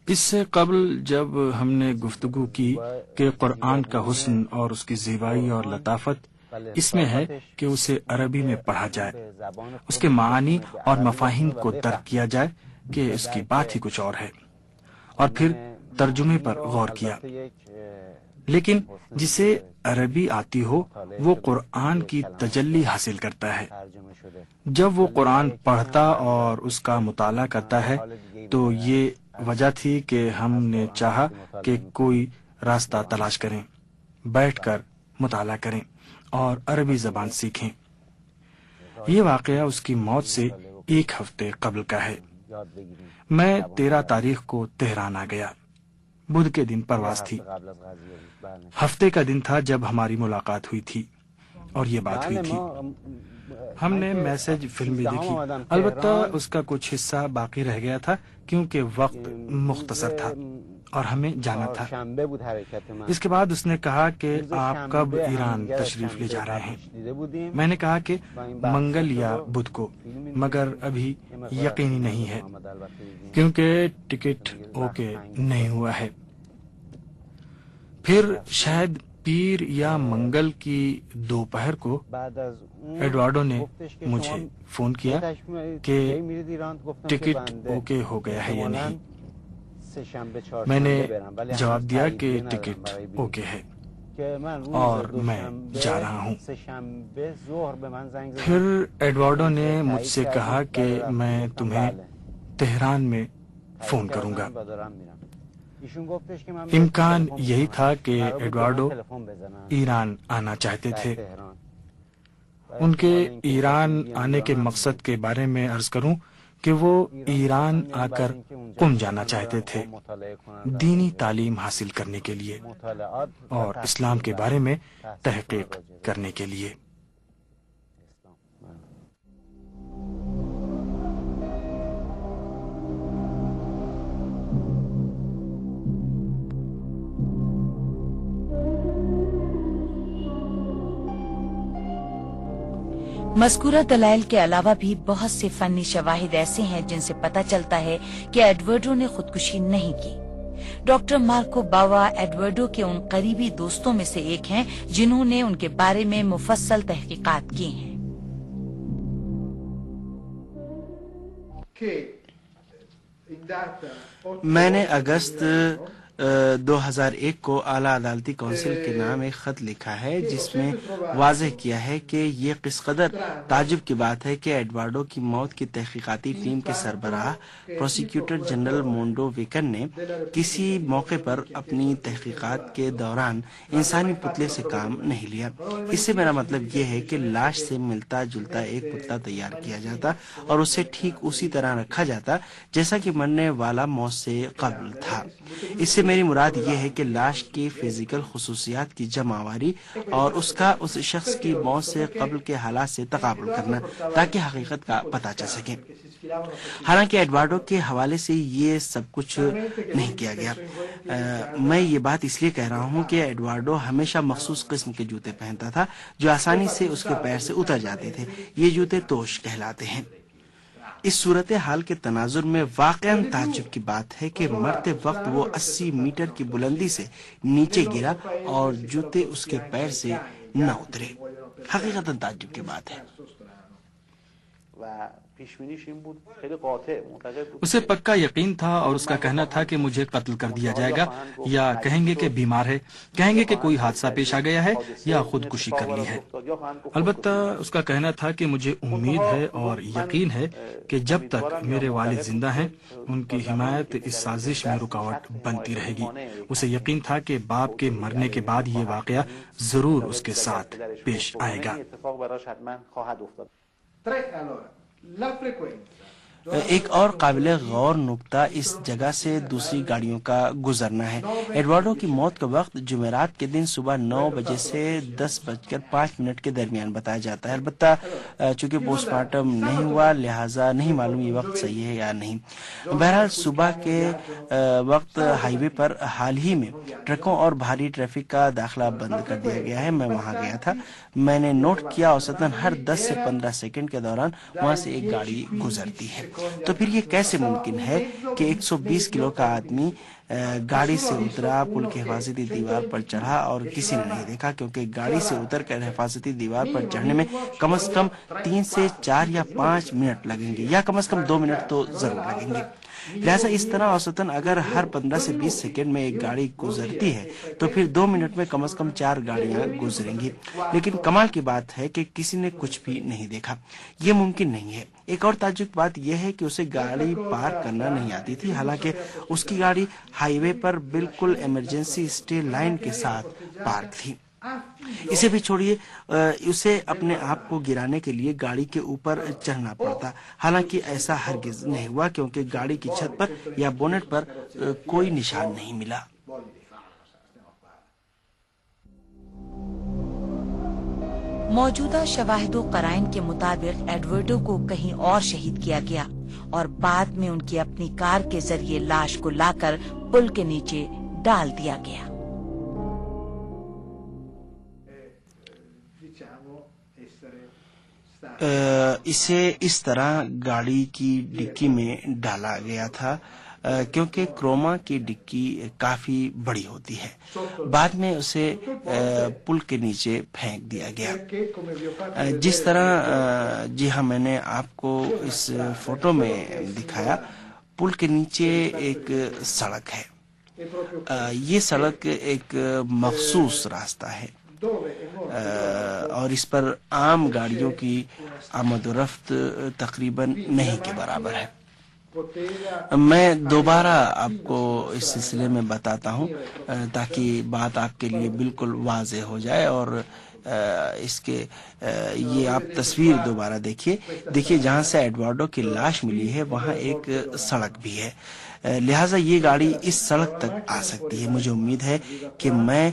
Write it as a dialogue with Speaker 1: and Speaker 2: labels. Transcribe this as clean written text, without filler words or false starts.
Speaker 1: اس سے قبل جب ہم نے گفتگو کی کہ قرآن کا حسن اور اس کی زیبائی اور لطافت اس میں ہے کہ اسے عربی میں پڑھا جائے، اس کے معانی اور مفاہیم کو درک کیا جائے کہ اس کی بات ہی کچھ اور ہے، اور پھر ترجمے پر غور کیا۔ لیکن جسے عربی آتی ہو وہ قرآن کی تجلی حاصل کرتا ہے۔ جب وہ قرآن پڑھتا اور اس کا مطالعہ کرتا ہے تو یہ وجہ تھی کہ ہم نے چاہا کہ کوئی راستہ تلاش کریں، بیٹھ کر مطالعہ کریں اور عربی زبان سیکھیں۔ یہ واقعہ اس کی موت سے 1 ہفتے قبل کا ہے۔ میں 13 تاریخ کو تہران آ گیا۔ بدھ کے دن پرواز تھی۔ ہفتے کا دن تھا جب ہماری ملاقات ہوئی تھی اور یہ بات ہوئی تھی۔ ہم نے میسج فلم بھی دیکھی، البتہ اس کا کچھ حصہ باقی رہ گیا تھا کیونکہ وقت مختصر تھا اور ہمیں جانا تھا۔ اس کے بعد اس نے کہا کہ آپ کب ایران تشریف لے جا رہے ہیں؟ میں نے کہا کہ منگل یا بدھ کو، مگر ابھی یقینی نہیں ہے کیونکہ ٹکٹ اوکے نہیں ہوا ہے۔ پھر شاید پیر یا منگل کی دوپہر کو ایڈوارڈو نے مجھے فون کیا کہ ٹکٹ اوکے ہو گیا ہے یا نہیں۔ میں نے جواب دیا کہ ٹکٹ اوکے ہے اور میں جا رہا ہوں۔ پھر ایڈوارڈو نے مجھ سے کہا کہ میں تمہیں تہران میں فون کروں گا۔ امکان یہی تھا کہ ایڈوارڈو ایران آنا چاہتے تھے۔ ان کے ایران آنے کے مقصد کے بارے میں عرض کروں کہ وہ ایران آ کر قم جانا چاہتے تھے دینی تعلیم حاصل کرنے کے لیے اور اسلام کے بارے میں تحقیق کرنے کے لیے۔
Speaker 2: مذکورہ دلائل کے علاوہ بھی بہت سے فنی شواہد ایسے ہیں جن سے پتہ چلتا ہے کہ ایڈورڈو نے خودکشی نہیں کی۔ ڈاکٹر مارکو باوا ایڈورڈو کے ان قریبی دوستوں میں سے ایک ہیں جنہوں نے ان کے بارے میں مفصل تحقیقات کی ہیں۔
Speaker 3: میں نے اگست 2001 کو اعلیٰ عدالتی کونسل کے نام ایک خط لکھا ہے جس میں واضح کیا ہے کہ یہ کس قدر تعجب کی بات ہے کہ ایڈوارڈو کی موت کی تحقیقاتی ٹیم کے سربراہ پروسیکیوٹر جنرل مونڈو ویکن نے کسی موقع پر اپنی تحقیقات کے دوران انسانی پتلے سے کام نہیں لیا۔ اس سے میرا مطلب یہ ہے کہ لاش سے ملتا جلتا ایک پتلا تیار کیا جاتا اور اسے ٹھیک اسی طرح رکھا جاتا جیسا کہ مرنے والا موت سے قبل تھا۔ اس سے میری مراد یہ ہے کہ لاش کی فزیکل خصوصیات کی جمع آوری اور اس کا اس شخص کی موت سے قبل کے حالات سے تقابل کرنا تاکہ حقیقت کا پتہ چل سکے۔ حالانکہ ایڈوارڈو کے حوالے سے یہ سب کچھ نہیں کیا گیا۔ میں یہ بات اس لیے کہہ رہا ہوں کہ ایڈوارڈو ہمیشہ مخصوص قسم کے جوتے پہنتا تھا جو آسانی سے اس کے پیر سے اتر جاتے تھے۔ یہ جوتے توش کہلاتے ہیں۔ اس صورتحال کے تناظر میں واقعاً تعجب کی بات ہے کہ مرتے وقت وہ 80 میٹر کی بلندی سے نیچے گرا اور جوتے اس کے پیر سے نہ اترے۔ حقیقتاً تعجب کی بات ہے۔
Speaker 1: اسے پکا یقین تھا اور اس کا کہنا تھا کہ مجھے قتل کر دیا جائے گا، یا کہیں گے کہ بیمار ہے، کہیں گے کہ کوئی حادثہ پیش آ گیا ہے یا خودکشی کر لی ہے۔ البتہ اس کا کہنا تھا کہ مجھے امید ہے اور یقین ہے کہ جب تک میرے والد زندہ ہیں ان کی حمایت اس سازش میں رکاوٹ بنتی رہے گی۔ اسے یقین تھا کہ باپ کے مرنے کے بعد یہ واقعہ ضرور اس کے ساتھ پیش آئے گا۔
Speaker 3: ایک اور قابل غور نکتہ اس جگہ سے دوسری گاڑیوں کا گزرنا ہے۔ ایڈوارڈو کی موت کا وقت جمعرات کے دن صبح 9 بجے سے 10:05 کے درمیان بتایا جاتا ہے۔ البتہ چونکہ پوسٹ مارٹم نہیں ہوا لہٰذا نہیں معلوم یہ وقت صحیح ہے یا نہیں۔ بہرحال صبح کے وقت ہائی وے پر حال ہی میں ٹرکوں اور بھاری ٹریفک کا داخلہ بند کر دیا گیا ہے۔ میں وہاں گیا تھا۔ میں نے نوٹ کیا اوسطاً ہر 10 سے 15 سیکنڈ کے دوران وہاں سے ایک گاڑی گزرتی ہے۔ تو پھر یہ کیسے ممکن ہے کہ 120 کلو کا آدمی گاڑی سے اترا، پل کی حفاظتی دیوار پر چڑھا اور کسی نے نہیں دیکھا، کیونکہ گاڑی سے اتر کر حفاظتی دیوار پر چڑھنے میں کم از کم 3 سے 4 یا 5 منٹ لگیں گے، یا کم از کم 2 منٹ تو ضرور لگیں گے۔ لہٰذا اس طرح اوسطاً اگر ہر 15 سے 20 سیکنڈ میں ایک گاڑی گزرتی ہے تو پھر 2 منٹ میں کم از کم 4 گاڑیاں گزریں گی۔ لیکن کمال کی بات ہے کہ کسی نے کچھ بھی نہیں دیکھا، یہ ممکن نہیں ہے۔ ایک اور تعجب کی بات یہ ہے کہ اسے گاڑی پارک کرنا نہیں آتی تھی، حالانکہ اس کی گاڑی ہائی وے پر بالکل ایمرجنسی اسٹے لائن کے ساتھ پارک تھی۔ اسے بھی چھوڑیے، اسے اپنے آپ کو گرانے کے لیے گاڑی کے اوپر چڑھنا پڑتا، حالانکہ ایسا ہرگز نہیں ہوا کیونکہ گاڑی کی چھت پر یا بونٹ پر کوئی نشان نہیں ملا۔
Speaker 2: موجودہ شواہد و قرائن کے مطابق ایڈورڈو کو کہیں اور شہید کیا گیا اور بعد میں ان کی اپنی کار کے ذریعے لاش کو لا کر پل کے نیچے ڈال دیا گیا۔
Speaker 3: اسے اس طرح گاڑی کی ڈکی میں ڈالا گیا تھا کیونکہ کروما کی ڈکی کافی بڑی ہوتی ہے۔ بعد میں اسے پل کے نیچے پھینک دیا گیا۔ جس طرح جی ہاں میں نے آپ کو اس فوٹو میں دکھایا، پل کے نیچے ایک سڑک ہے۔ یہ سڑک ایک مخصوص راستہ ہے اور اس پر عام گاڑیوں کی آمد و رفت تقریباً نہیں کے برابر ہے۔ میں دوبارہ آپ کو اس سلسلے میں بتاتا ہوں تاکہ بات آپ کے لیے بالکل واضح ہو جائے، اور اس کے یہ آپ تصویر دوبارہ دیکھیے جہاں سے ایڈورڈو کی لاش ملی ہے وہاں ایک سڑک بھی ہے، لہٰذا یہ گاڑی اس سڑک تک آ سکتی ہے۔ مجھے امید ہے کہ میں